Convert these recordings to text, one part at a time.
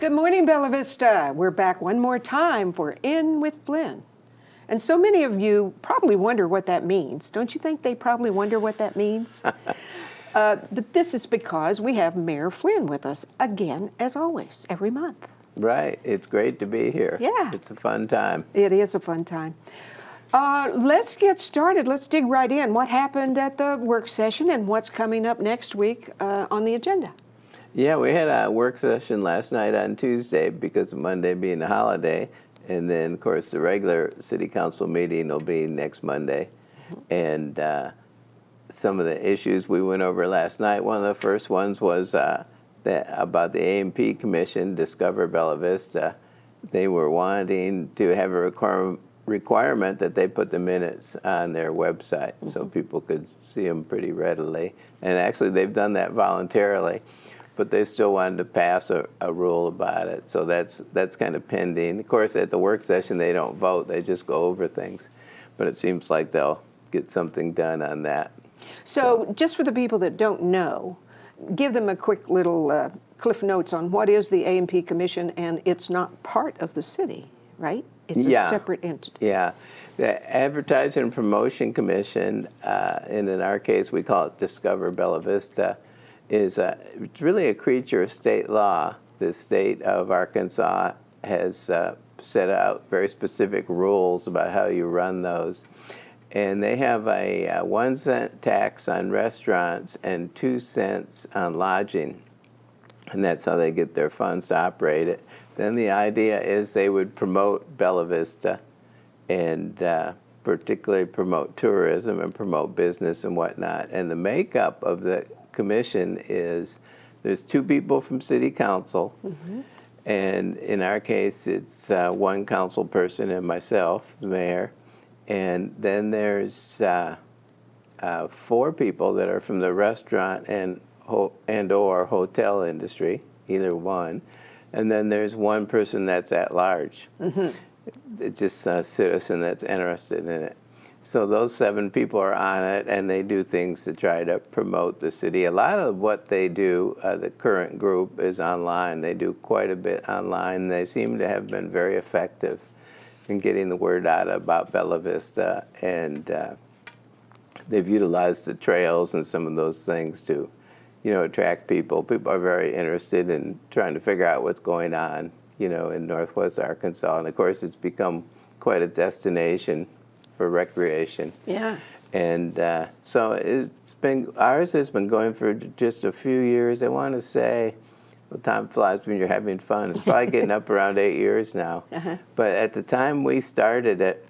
Good morning, Bella Vista. We're back one more time for In with Flynn. And so many of you probably wonder what that means. Don't you think they probably wonder what that means? But this is because we have Mayor Flynn with us again, as always, every month. Right. It's great to be here. Yeah. It's a fun time. It is a fun time. Let's get started. Let's dig right in. What happened at the work session and what's coming up next week on the agenda? Yeah, we had a work session last night on Tuesday because of Monday being a holiday. And then, of course, the regular city council meeting will be next Monday. And some of the issues we went over last night, one of the first ones was about the A&P Commission, Discover Bella Vista. They were wanting to have a requirement that they put the minutes on their website so people could see them pretty readily. And actually, they've done that voluntarily. But they still wanted to pass a rule about it. So that's kind of pending. Of course, at the work session, they don't vote. They just go over things. But it seems like they'll get something done on that. So just for the people that don't know, give them a quick little cliff notes on what is the A&P Commission, and it's not part of the city, right? It's a separate entity. Yeah. The Advertising and Promotion Commission, and in our case, we call it Discover Bella Vista, it's really a creature of state law. The state of Arkansas has set out very specific rules about how you run those. And they have a 1 cent tax on restaurants and 2 cents on lodging. And that's how they get their funds to operate it. Then the idea is they would promote Bella Vista and particularly promote tourism and promote business and whatnot. And the makeup of the commission is there's 2 people from city council, and in our case it's 1 council person and myself, the mayor, and then there's 4 people that are from the restaurant and or hotel industry, either one, and then there's 1 person that's at large. It's just a citizen that's interested in it. So those 7 people are on it, and they do things to try to promote the city. A lot of what they do, the current group, is online. They do quite a bit online. They seem to have been very effective in getting the word out about Bella Vista, and they've utilized the trails and some of those things to, attract people. People are very interested in trying to figure out what's going on, in Northwest Arkansas. And of course, it's become quite a destination for recreation. Yeah. And so ours has been going for just a few years. I want to say, well, time flies when you're having fun. It's probably getting up around 8 years now. But at the time we started it,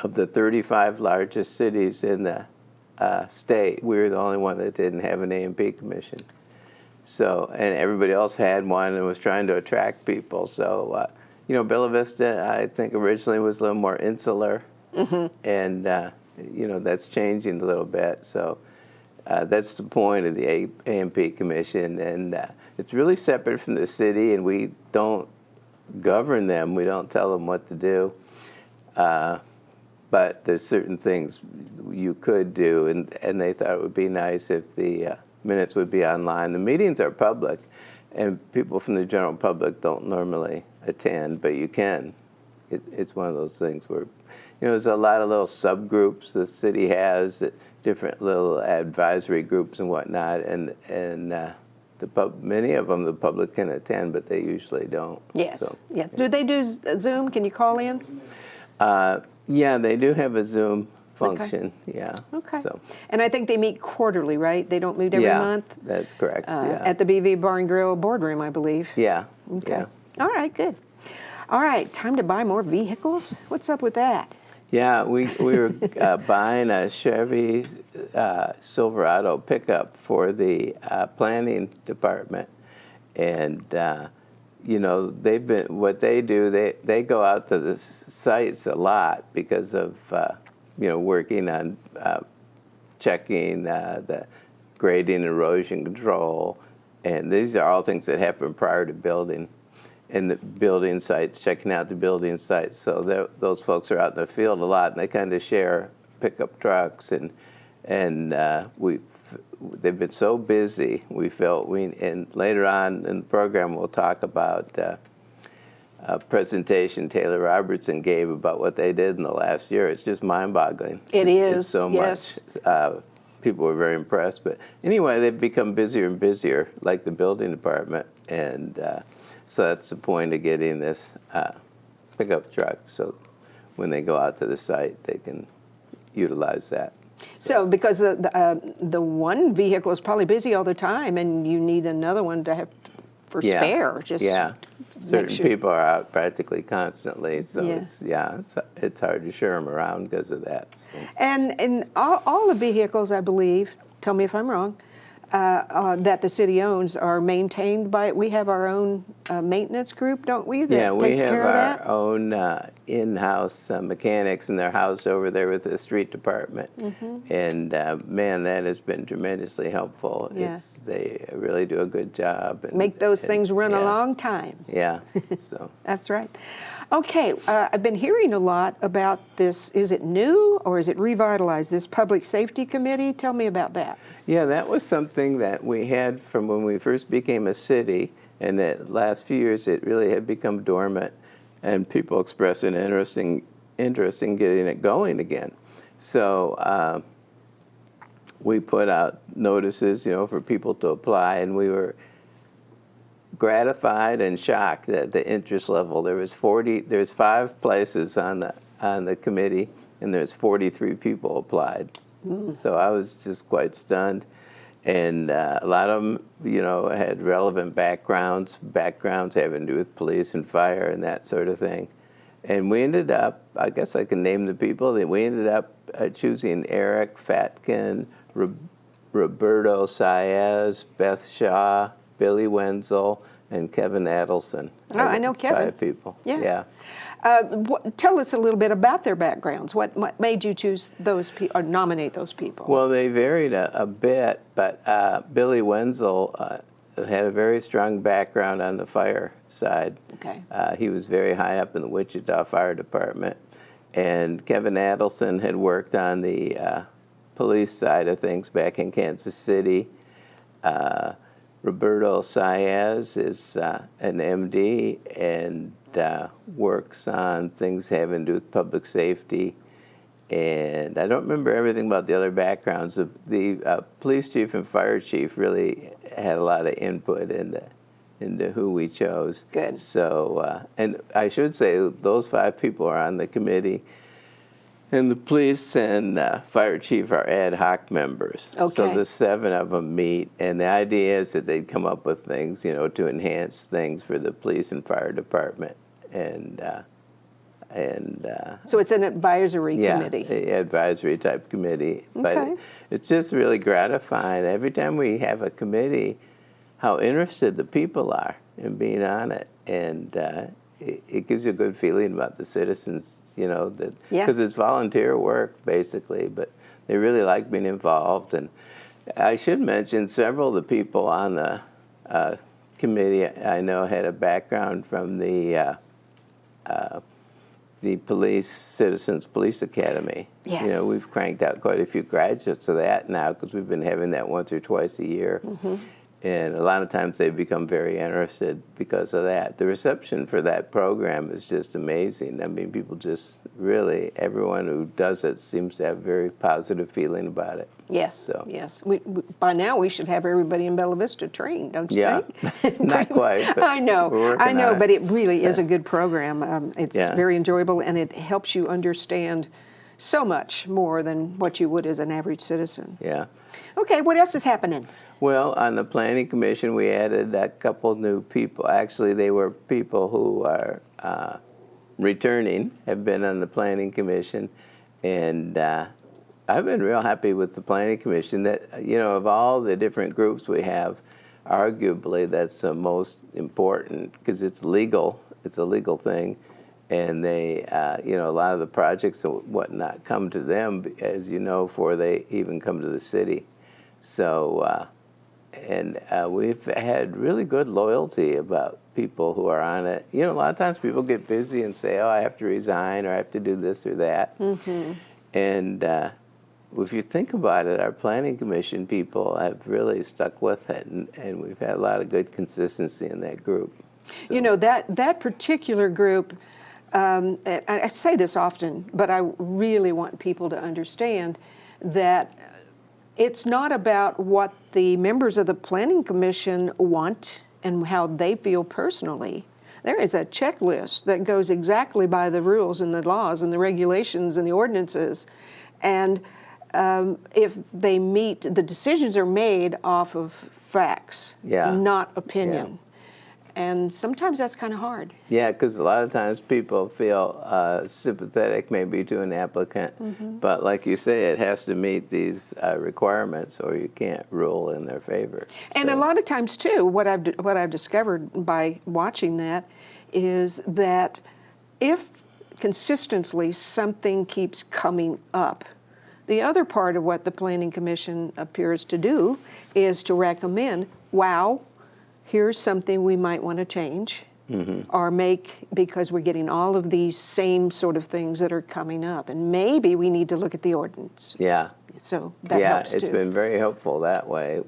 of the 35 largest cities in the state, we were the only one that didn't have an A&P commission. So, and everybody else had one and was trying to attract people. So, Bella Vista, I think originally was a little more insular. And, that's changing a little bit. So that's the point of the A&P Commission. And it's really separate from the city, and we don't govern them. We don't tell them what to do. But there's certain things you could do, and they thought it would be nice if the minutes would be online. The meetings are public, and people from the general public don't normally attend, but you can. It's one of those things where, there's a lot of little subgroups the city has, different little advisory groups and whatnot, and many of them the public can attend, but they usually don't. Yes. So, yes. Do they do Zoom? Can you call in? Yeah, they do have a Zoom function. Okay. Yeah. Okay. So, and I think they meet quarterly, right? They don't meet every month? Yeah, that's correct. At the BV Bar and Grill boardroom, I believe. Yeah. Okay. Yeah. All right, good. All right, time to buy more vehicles? What's up with that? Yeah, we were buying a Chevy Silverado pickup for the planning department, and what they do. They go out to the sites a lot because of working on checking the grading, erosion control, and these are all things that happen prior to building. And the building sites, checking out the building sites. So those folks are out in the field a lot, and they kind of share pickup trucks, and we they've been so busy. We felt and later on in the program we'll talk about a presentation Taylor Robertson gave about what they did in the last year. It's just mind-boggling. It's so yes. much. People were very impressed. But anyway, they've become busier and busier, like the building department. And so that's the point of getting this pickup truck. So when they go out to the site, they can utilize that. So because the one vehicle is probably busy all the time, and you need another one to have for spare. Just certain people are out practically constantly, so Yeah. it's hard to share them around because of that. So. And all the vehicles, I believe, tell me if I'm wrong, that the city owns are maintained by, we have our own maintenance group, don't we, that we takes have care of that? our own in-house mechanics, and they're housed over there with the street department. And man, that has been tremendously helpful. Yeah. They really do a good job. And, Make those things run a yeah. long time. Yeah, so. That's right. Okay, I've been hearing a lot about this. Is it new or is it revitalized, this Public Safety Committee? Tell me about that. Yeah, that was something that we had from when we first became a city, and the last few years it really had become dormant, and people expressed an interest in getting it going again. So we put out notices, for people to apply, and we were gratified and shocked at the interest level. There's 5 places on the committee, and there's 43 people applied. So I was just quite stunned. And a lot of them, had relevant backgrounds having to do with police and fire and that sort of thing. And we ended up, I guess I can name the people, we ended up choosing Eric Fatkin, Roberto Saez, Beth Shaw, Billy Wenzel, and Kevin Adelson. Oh, I know Kevin. 5 people. Yeah. Tell us a little bit about their backgrounds. What made you choose those people or nominate those people? Well, they varied a bit, but Billy Wenzel had a very strong background on the fire side. Okay. He was very high up in the Wichita Fire Department. And Kevin Adelson had worked on the police side of things back in Kansas City. Roberto Saez is an MD and works on things having to do with public safety. And I don't remember everything about the other backgrounds. The police chief and fire chief really had a lot of input into who we chose. Good. So, and I should say those 5 people are on the committee. And the police and fire chief are ad hoc members. Okay. So the 7 of them meet, and the idea is that they'd come up with things, to enhance things for the police and fire department. So it's an advisory committee. Yeah, advisory type committee. Okay. But it's just really gratifying every time we have a committee, how interested the people are in being on it, and it gives you a good feeling about the citizens. Because it's volunteer work, basically, but they really like being involved. And I should mention several of the people on the committee I know had a background from the Citizens Police Academy. Yes. We've cranked out quite a few graduates of that now because we've been having that once or twice a year. And a lot of times they become very interested because of that. The reception for that program is just amazing. I mean, people just really, everyone who does it seems to have a very positive feeling about it. Yes, So. yes. We, by now we should have everybody in Bella Vista trained, don't you think? Not quite. But I know, we're working on but it really is a good program. It's Yeah. very enjoyable, and it helps you understand so much more than what you would as an average citizen. Yeah. Okay, what else is happening? Well, on the Planning Commission, we added a couple new people. Actually, they were people who are returning, have been on the Planning Commission, and I've been real happy with the Planning Commission. That of all the different groups we have, arguably that's the most important because it's legal. It's a legal thing, and they, a lot of the projects and whatnot come to them, as you know, before they even come to the city. So. And we've had really good loyalty about people who are on it. A lot of times people get busy and say, oh, I have to resign or I have to do this or that. And if you think about it, our planning commission people have really stuck with it, and we've had a lot of good consistency in that group. So, You know, that particular group, and I say this often, but I really want people to understand that it's not about what the members of the Planning Commission want and how they feel personally. There is a checklist that goes exactly by the rules and the laws and the regulations and the ordinances. And if they meet, the decisions are made off of facts, Yeah. not opinion. And sometimes that's kind of hard. yeah, because a lot of times people feel sympathetic maybe to an applicant, but like you say, it has to meet these requirements or you can't rule in their favor. And a So, lot of times too, what I've discovered by watching that is that if consistently something keeps coming up, the other part of what the Planning Commission appears to do is to recommend, wow, here's something we might want to change or make, because we're getting all of these same sort of things that are coming up. And maybe we need to look at the ordinance. yeah. So that Yeah, helps it's too. been very helpful that way.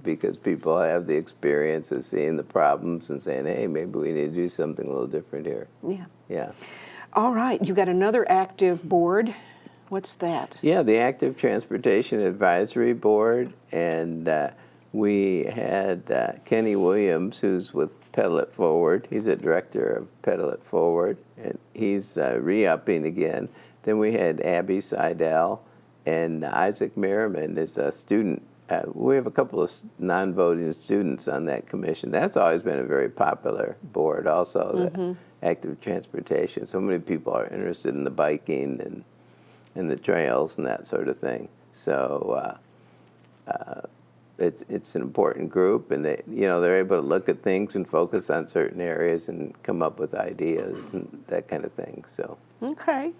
Because people have the experience of seeing the problems and saying, hey, maybe we need to do something a little different here. Yeah. Yeah. All right, you got another active board. What's that? Yeah, the Active Transportation Advisory Board, and we had Kenny Williams, who's with Pedal It Forward. He's a director of Pedal It Forward, and he's re-upping again. Then we had Abby Seidel, and Isaac Merriman is a student. We have a couple of non-voting students on that commission. That's always been a very popular board also, the active transportation. So many people are interested in the biking and the trails and that sort of thing. So it's an important group, and they're able to look at things and focus on certain areas and come up with ideas and that kind of thing. So Okay.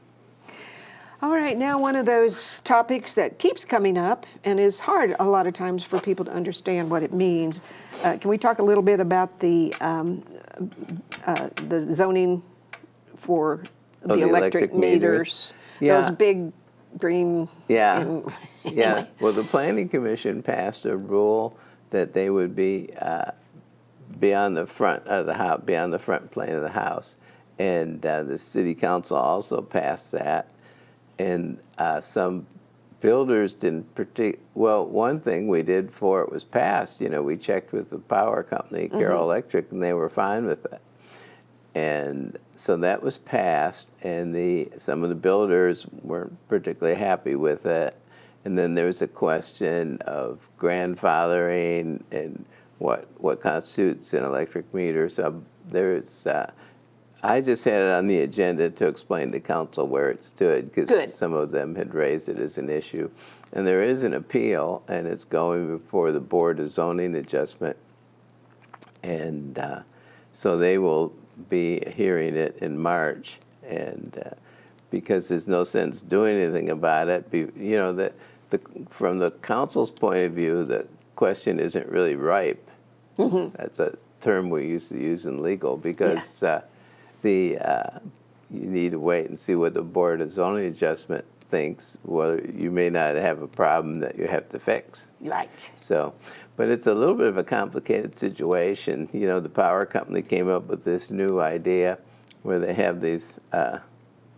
All right, now one of those topics that keeps coming up and is hard a lot of times for people to understand what it means. Can we talk a little bit about the zoning for the electric meters? Yeah. Those big green. Yeah. and- Yeah, well, the Planning Commission passed a rule that they would be beyond the front of the house, beyond the front plane of the house, and the City Council also passed that. And some builders didn't well, one thing we did before it was passed, we checked with the power company, Carroll Electric, and they were fine with it. And so that was passed, and some of the builders weren't particularly happy with it. And then there was a question of grandfathering and what constitutes an electric meter. So I just had it on the agenda to explain to council where it stood, because some of them had raised it as an issue. And there is an appeal, and it's going before the Board of Zoning Adjustment. And so they will be hearing it in March. And because there's no sense doing anything about it, from the council's point of view, the question isn't really ripe. That's a term we used to use in legal, because you need to wait and see what the Board of Zoning Adjustment thinks. Well, you may not have a problem that you have to fix. Right. So, but it's a little bit of a complicated situation. The power company came up with this new idea where they have these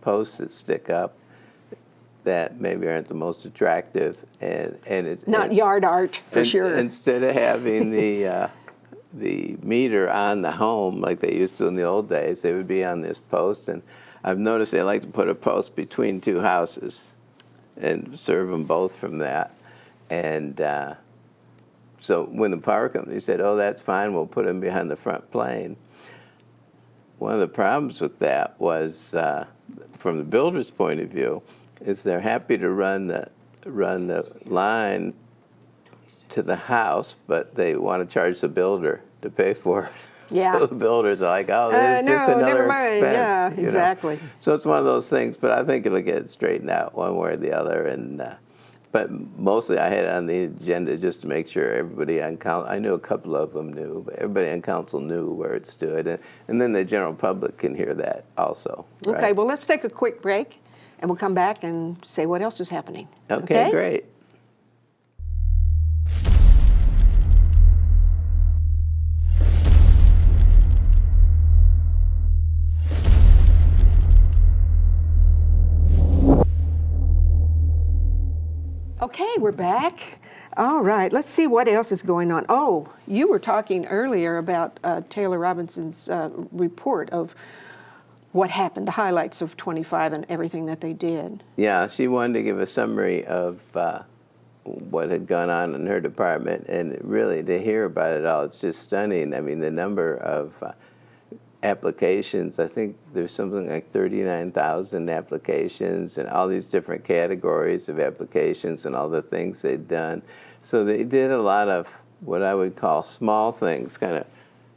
posts that stick up that maybe aren't the most attractive, and it's Not yard art, for sure. Instead of having the meter on the home like they used to in the old days, they would be on this post. And I've noticed they like to put a post between two houses and serve them both from that. And so when the power company said, oh, that's fine, we'll put them behind the front plane, one of the problems with that was, from the builder's point of view, is they're happy to run the line to the house, but they want to charge the builder to pay for it. Yeah. So the builders are like, oh, there's just no, another never mind. expense. Yeah, you know? exactly. So it's one of those things, but I think it'll get straightened out one way or the other. And but mostly I had it on the agenda just to make sure everybody on council, I knew a couple of them knew, but everybody on council knew where it stood. And then the general public can hear that also. Okay, right? well, let's take a quick break. and we'll come back and say what else is happening. Okay, great. Okay, we're back. All right, let's see what else is going on. Oh, you were talking earlier about Taylor Robinson's report of what happened, the highlights of 25 and everything that they did. Yeah, she wanted to give a summary of what had gone on in her department, and really to hear about it all, it's just stunning. I mean, the number of applications, I think there's something like 39,000 applications and all these different categories of applications and all the things they'd done. So they did a lot of what I would call small things, kind of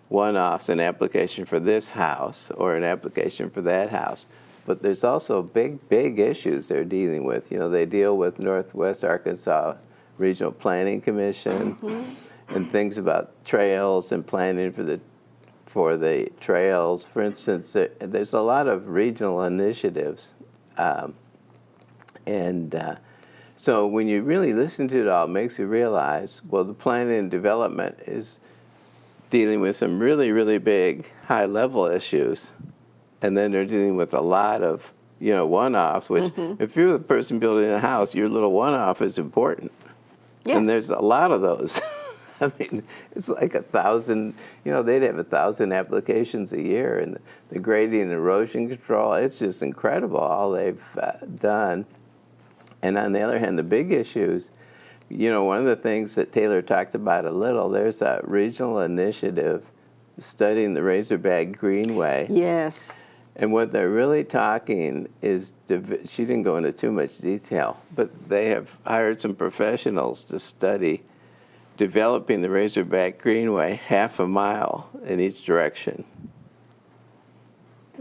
one-offs, an application for this house or an application for that house. But there's also big issues they're dealing with. You know, they deal with Northwest Arkansas Regional Planning Commission and things about trails and planning for the trails. For instance, there's a lot of regional initiatives. So when you really listen to it all, it makes you realize, well, the planning and development is dealing with some really big high-level issues. And then they're dealing with a lot of, one-offs, which if you're the person building a house, your little one-off is important. Yes. And there's a lot of those. I mean, it's like 1,000, they'd have 1,000 applications a year. And the grading and erosion control, it's just incredible all they've done. And on the other hand, the big issues, one of the things that Taylor talked about a little, there's a regional initiative studying the Razorback Greenway. Yes. And what they're really talking is, she didn't go into too much detail, but they have hired some professionals to study developing the Razorback Greenway half a mile in each direction.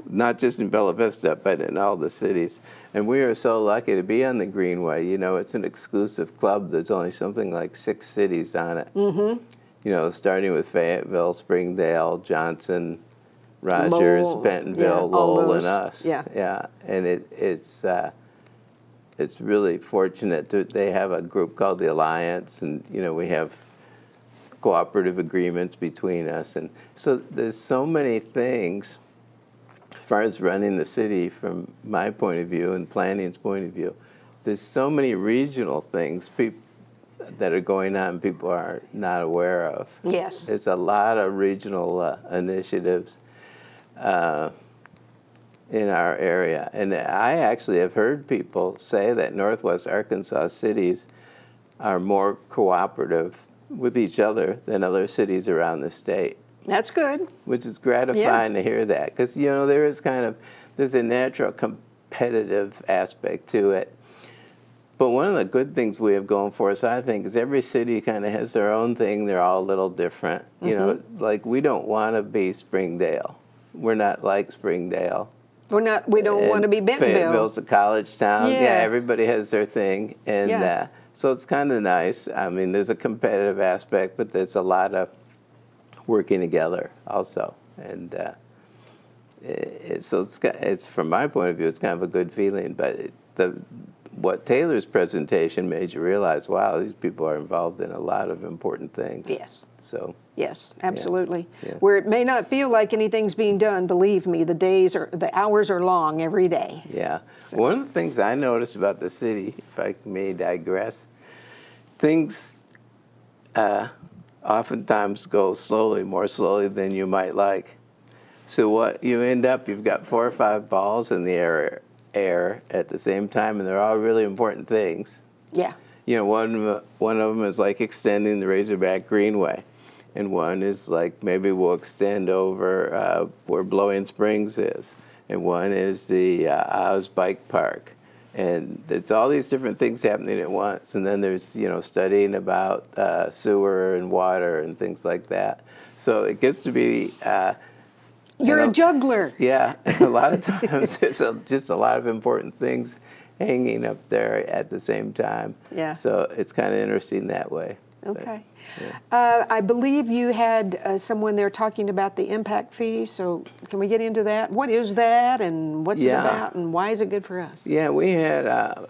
Not just in Bella Vista, but in all the cities. And we are so lucky to be on the Greenway. It's an exclusive club. There's only something like 6 cities on it. Starting with Fayetteville, Springdale, Johnson, Rogers, Lowell, Bentonville, Lowell, and us. Yeah. And it's really fortunate that they have a group called the Alliance, and we have cooperative agreements between us. And so there's so many things as far as running the city from my point of view and planning's point of view. There's so many regional things that are going on people are not aware of. Yes. There's a lot of regional initiatives in our area. And I actually have heard people say that Northwest Arkansas cities are more cooperative with each other than other cities around the state. That's good. Which is gratifying to hear that, because there's a natural competitive aspect to it. But one of the good things we have going for us, I think, is every city kind of has their own thing. They're all a little different. Like we don't want to be Springdale. We're not like Springdale. We don't want to be Bentonville. Fayetteville's a college town. Yeah. Everybody has their thing, and so it's kind of nice. I mean, there's a competitive aspect, but there's a lot of working together also, and it's from my point of view, it's kind of a good feeling. But what Taylor's presentation made you realize, wow, these people are involved in a lot of important things. Yes. So. Yes, absolutely. Yeah. Where it may not feel like anything's being done, believe me, the hours are long every day. Yeah. So. One of the things I noticed about the city, if I may digress, things oftentimes go slowly, more slowly than you might like. So what you end up, you've got 4 or 5 balls in the air at the same time, and they're all really important things. Yeah. One of them is like extending the Razorback Greenway. And one is like maybe we'll extend over where Blowing Springs is. And one is the Oz Bike Park. And it's all these different things happening at once. And then there's, studying about sewer and water and things like that. So it gets to be... You're a juggler. Yeah. A lot of times there's just a lot of important things hanging up there at the same time. Yeah. So it's kind of interesting that way. Okay. I believe you had someone there talking about the impact fee, so can we get into that? What is that, and what's it about, and why is it good for us? Yeah, we have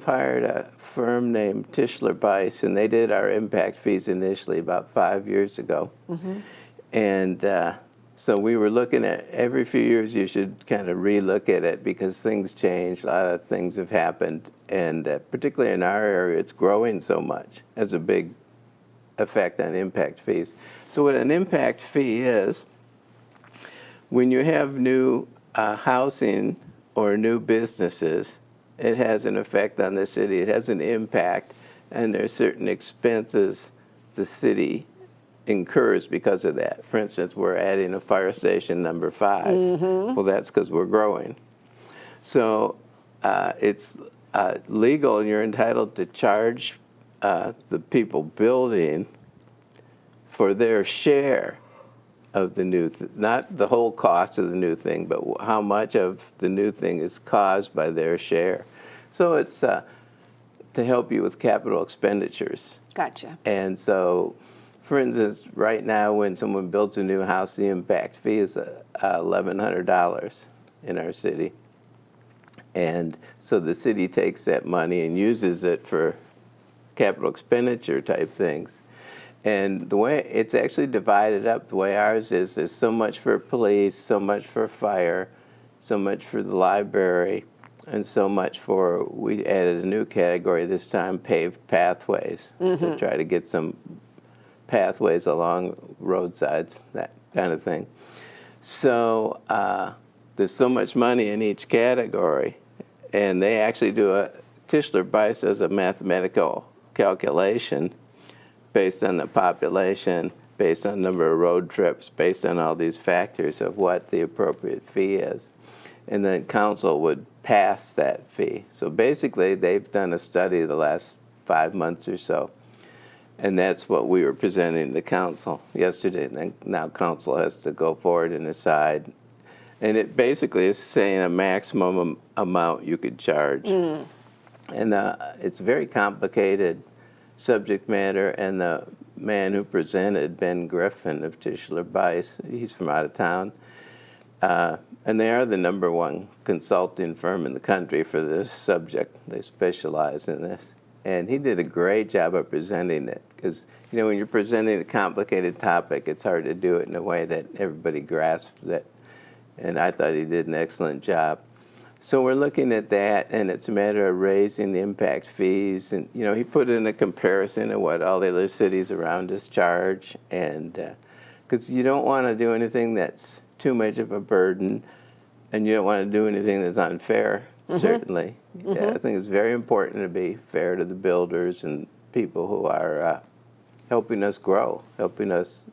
hired a firm named Tischler Bice, and they did our impact fees initially about 5 years ago. And so we were looking at, every few years you should kind of re-look at it because things change, a lot of things have happened, and particularly in our area, it's growing so much, has a big effect on impact fees. So what an impact fee is, when you have new housing or new businesses, it has an effect on the city. It has an impact, and there's certain expenses the city incurs because of that. For instance, we're adding a fire station number 5. Well, that's because we're growing. So it's legal, and you're entitled to charge the people building for their share of the new, not the whole cost of the new thing, but how much of the new thing is caused by their share. So it's to help you with capital expenditures. Gotcha. And so, for instance, right now when someone builds a new house, the impact fee is $1,100 in our city. And so the city takes that money and uses it for capital expenditure type things. And the way it's actually divided up, the way ours is, there's so much for police, so much for fire, so much for the library, and so much for, we added a new category this time, paved pathways, to try to get some pathways along roadsides, that kind of thing. So there's so much money in each category, and they actually do Tischler Bice does a mathematical calculation based on the population, based on the number of road trips, based on all these factors of what the appropriate fee is. And then council would pass that fee. So basically, they've done a study the last 5 months or so. And that's what we were presenting to council yesterday. And then now council has to go forward and decide. And it basically is saying a maximum amount you could charge. And it's very complicated subject matter. And the man who presented, Ben Griffin of Tischler Bice, he's from out of town. And they are the #1 consulting firm in the country for this subject. They specialize in this. And he did a great job of presenting it. Because, you know, when you're presenting a complicated topic, it's hard to do it in a way that everybody grasps it. And I thought he did an excellent job. So we're looking at that, and it's a matter of raising the impact fees. And, you know, he put in a comparison of what all the other cities around us charge. And because you don't want to do anything that's too much of a burden, and you don't want to do anything that's unfair, certainly. Yeah, I think it's very important to be fair to the builders and people who are helping us grow, helping us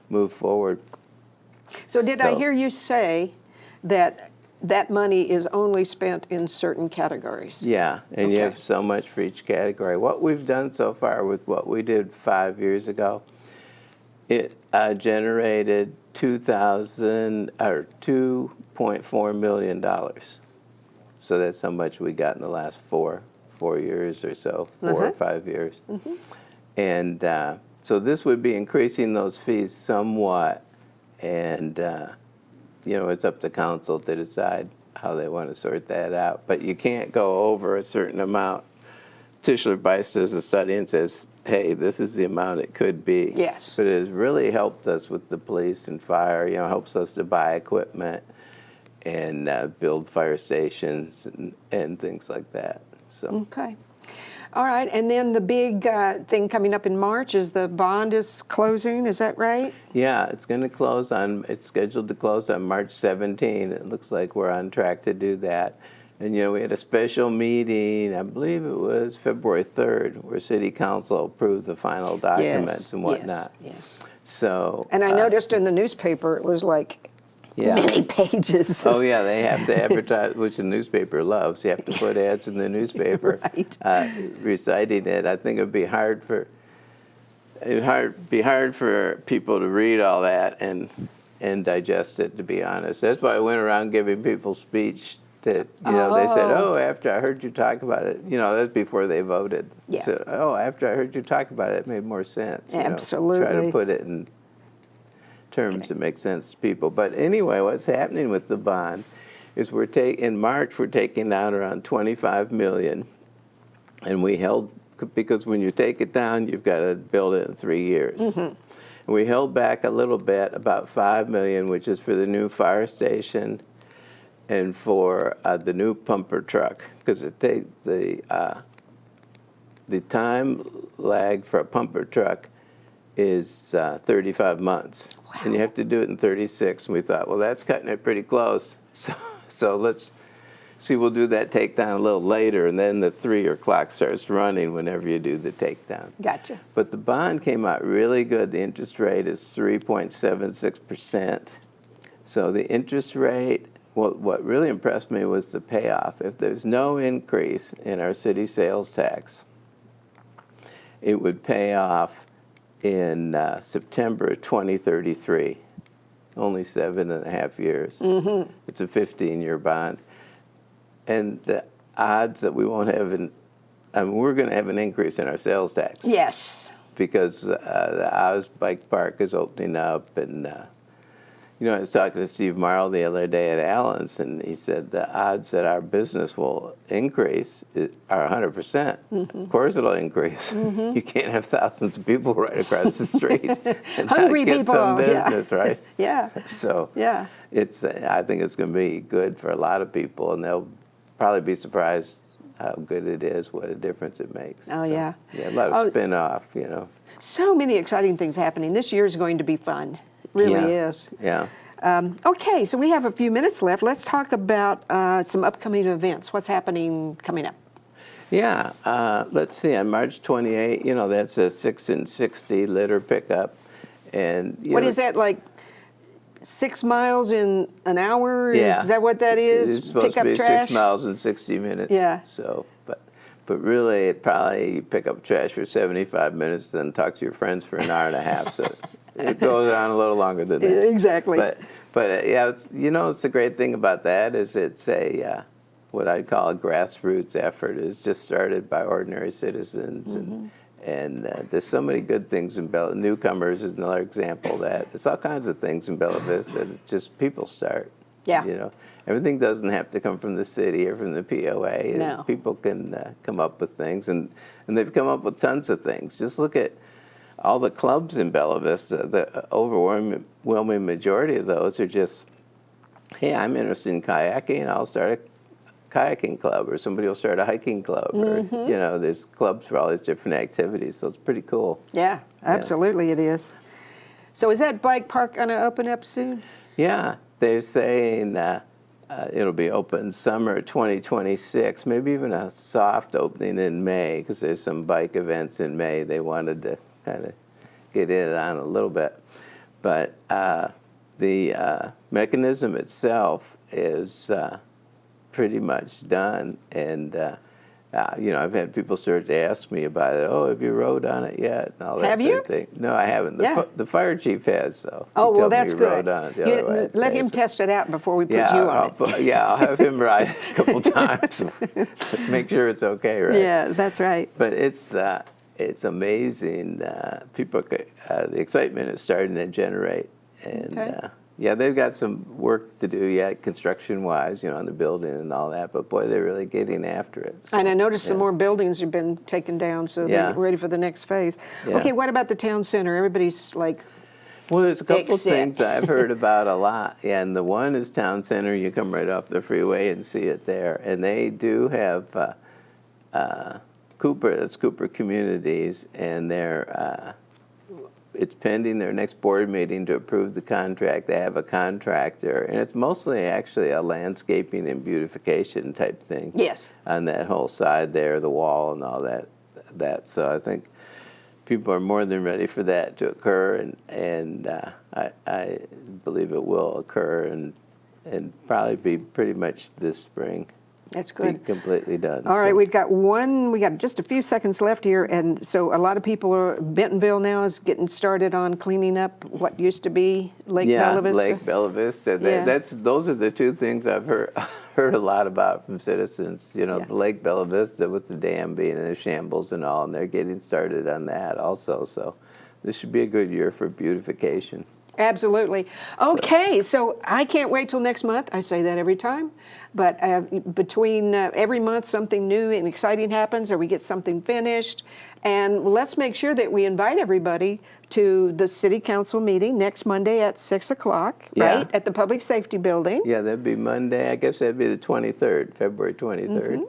move forward. So did I hear you say that that money is only spent in certain categories? Yeah, and you have so much for each category. What we've done so far with what we did 5 years ago, it generated $2.4 million. So that's how much we got in the last four years or so, 4 or 5 years. And so this would be increasing those fees somewhat, and you know, it's up to council to decide how they want to sort that out. But you can't go over a certain amount. Tischler Bice does a study and says, hey, this is the amount it could be. Yes. But it has really helped us with the police and fire, you know, helps us to buy equipment and build fire stations and things like that. So. Okay. All right, and then the big thing coming up in March is the bond is closing, is that right? Yeah, it's going to close it's scheduled to close on March 17. It looks like we're on track to do that. And, you know, we had a special meeting, I believe it was February 3rd, where City Council approved the final documents and whatnot. Yes. So. And I noticed in the newspaper it was like many pages. Oh, yeah, they have to advertise, which the newspaper loves. You have to put ads in the newspaper reciting it. I think it'd be hard for people to read all that and digest it, to be honest. That's why I went around giving people speech That, they said, Oh. oh, after I heard you talk about it, that's before they voted. Yeah. So, oh, after I heard you talk about it, it made more sense. Try Absolutely. to put it in terms that make sense to people. But anyway, what's happening with the bond is in March, we're taking down around 25 million. And we held, because when you take it down, you've got to build it in 3 years. And we held back a little bit, about 5 million, which is for the new fire station and for the new pumper truck, because the time lag for a pumper truck is 35 months. Wow. And you have to do it in 36. And we thought, well, that's cutting it pretty close. So let's see, we'll do that takedown a little later, and then the 3 clock starts running whenever you do the takedown. Gotcha. But the bond came out really good. The interest rate is 3.76%. So the interest rate, what really impressed me was the payoff. If there's no increase in our city sales tax, it would pay off in September of 2033, only 7.5 years. It's a 15-year bond. And the odds that we won't have we're going to have an increase in our sales tax. Yes. Because the Oz Bike Park is opening up, and I was talking to Steve Marl the other day at Allen's, and he said the odds that our business will increase are 100%. Of course it'll increase. You can't have thousands of people right across the street and Hungry not get people, some business, right? Yeah. So Yeah. I think it's going to be good for a lot of people, and they'll probably be surprised how good it is, what a difference it makes. Oh, yeah. Yeah, a lot of spin-off, So many exciting things happening. This year is going to be fun. It really is. Yeah. Okay, so we have a few minutes left. Let's talk about some upcoming events. What's happening coming up? Yeah, let's see, on March 28, that's a 6 and 60 litter pickup. And What is that, like 6 miles in an hour? Yeah. Is that what that is? It's supposed Pick up to be trash? 6 miles in 60 minutes. Yeah. So, but really, you pick up trash for 75 minutes, then talk to your friends for an hour and a half. So it goes on a little longer than that. Exactly. But yeah, it's the great thing about that is it's what I call a grassroots effort. It's just started by ordinary citizens, and there's so many good things in Bella. Newcomers is another example of that. There's all kinds of things in Bella Vista that just people start. Yeah. Everything doesn't have to come from the city or from the POA. No. People can come up with things, and they've come up with tons of things. Just look at all the clubs in Bella Vista. The overwhelming majority of those are just, hey, I'm interested in kayaking, I'll start a kayaking club, or somebody will start a hiking club, or there's clubs for all these different activities. So it's pretty cool. Yeah, absolutely it is. So is that bike park going to open up soon? Yeah, they're saying it'll be open summer 2026, maybe even a soft opening in May, because there's some bike events in May. They wanted to kind of get in on a little bit. But the mechanism itself is pretty much done. And, I've had people start to ask me about it. Oh, have you rode on it yet? And all that Have sort you? of thing. No, I haven't. Yeah. The fire chief has, though. Oh, He well, told me that's he good. rode on it the other way. Let him So- test it out before we put you yeah, on it. I'll have him ride a couple times. Make sure it's okay, right? Yeah, that's right. But it's amazing. People, the excitement is starting to generate, and Okay. they've got some work to do yet, construction-wise, on the building and all that. But boy, they're really getting after it. So, And I noticed some more buildings have been taken down, so Yeah. they're ready for the next phase. Yeah. Okay, what about the town center? Everybody's like, Well, there's a couple Exit. things I've heard about a lot. Yeah, and the one is Town Center. You come right off the freeway and see it there. And they do have Cooper Communities, and it's pending their next board meeting to approve the contract. They have a contractor, and it's mostly actually a landscaping and beautification type thing. yes. On that whole side there, the wall and all that. So I think people are more than ready for that to occur, and I believe it will occur and probably be pretty much this spring. That's be good. completely done. All right, So- we got just a few seconds left here, and so a lot of people Bentonville now is getting started on cleaning up what used to be Lake Bella Vista. Lake Bella Vista. Yeah. Those are the two things I've heard a lot about from citizens. You know, Yeah. the Lake Bella Vista with the dam being in a shambles and all, and they're getting started on that also. So this should be a good year for beautification. Absolutely. Okay, so I can't wait till next month. I say that every time. But between every month, something new and exciting happens, or we get something finished. And let's make sure that we invite everybody to the City Council meeting next Monday at 6 o'clock, Yeah. right? At the Public Safety Building. Yeah, that'd be Monday. I guess that'd be the 23rd, February 23rd.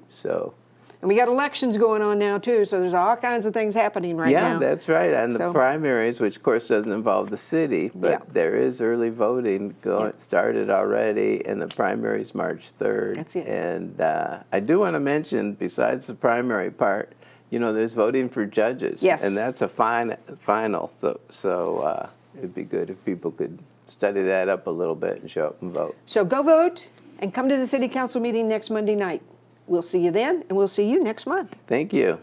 So. And we got elections going on now, too, so there's all kinds of things happening right now. Yeah, that's right. And the So- primaries, which of course doesn't involve the city, but Yeah. there is early voting started already, and the primaries March 3rd. That's it. And I do want to mention, besides the primary part, you know, there's voting for judges. Yes. And that's a final. So it'd be good if people could study that up a little bit and show up and vote. So go vote and come to the City Council meeting next Monday night. We'll see you then, and we'll see you next month. Thank you.